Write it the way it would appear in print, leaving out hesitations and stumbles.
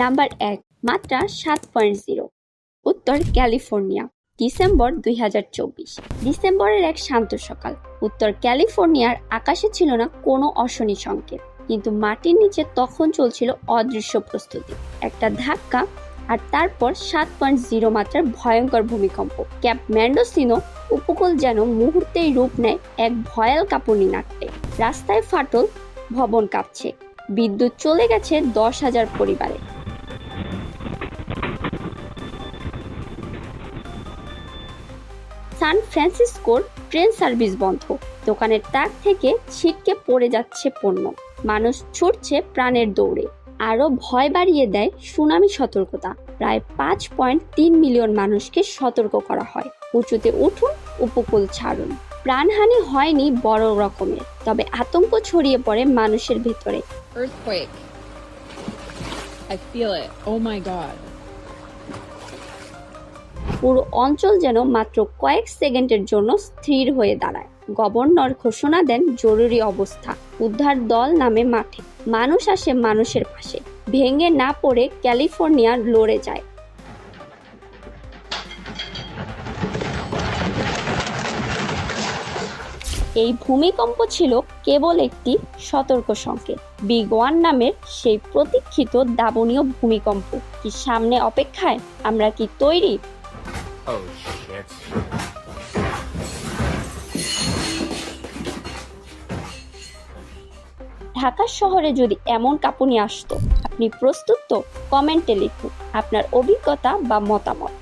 Number 1, মাত্রা 7.0। উত্তর California, December 2024। ডিসেম্বরের এক শান্ত সকাল। উত্তর ক্যালিফোর্নিয়ার আকাশে ছিল না কোনো অশনি সংকেত, কিন্তু মাটির নিচে তখন চলছিল অদৃশ্য প্রস্তুতি। একটা ধাক্কা, আর তারপর 7.0 মাত্রার ভয়ঙ্কর ভূমিকম্প। ক্যাপ ম্যান্ডোসিনো উপকূল যেন মুহূর্তেই রূপ নেয় এক ভয়াল কাঁপুনি নাট্যে। রাস্তায় ফাটল, ভবন কাঁপছে, বিদ্যুৎ চলে গেছে 10,000 পরিবারে। সান ফ্রান্সিসকোর ট্রেন সার্ভিস বন্ধ, দোকানের তাক থেকে ছিটকে পড়ে যাচ্ছে পণ্য, মানুষ ছুটছে প্রাণের দৌড়ে। আরও ভয় বাড়িয়ে দেয় সুনামি সতর্কতা। প্রায় 5.3 মিলিয়ন মানুষকে সতর্ক করা হয়, উঁচুতে উঠুন, উপকূল ছাড়ুন। প্রাণহানি হয়নি বড় রকমের, তবে আতঙ্ক ছড়িয়ে পড়ে মানুষের ভেতরে। Earthquake. I feel it. Oh my God. পুরো অঞ্চল যেন মাত্র কয়েক সেকেন্ডের জন্য স্থির হয়ে দাঁড়ায়। গভর্নর ঘোষণা দেন জরুরি অবস্থা। উদ্ধার দল নামে মাঠে, মানুষ আসে মানুষের পাশে। ভেঙে না পড়ে ক্যালিফোর্নিয়া লড়ে যায়। এই ভূমিকম্প ছিল কেবল একটি সতর্ক সংকেত। বিগ ওয়ান নামের সেই প্রতীক্ষিত দাবনীয় ভূমিকম্প কি সামনে অপেক্ষায়? আমরা কি তৈরি? Oh shit. ঢাকা শহরে যদি এমন কাঁপুনি আসতো, আপনি প্রস্তুত তো? কমেন্টে লিখুন আপনার অভিজ্ঞতা বা মতামত।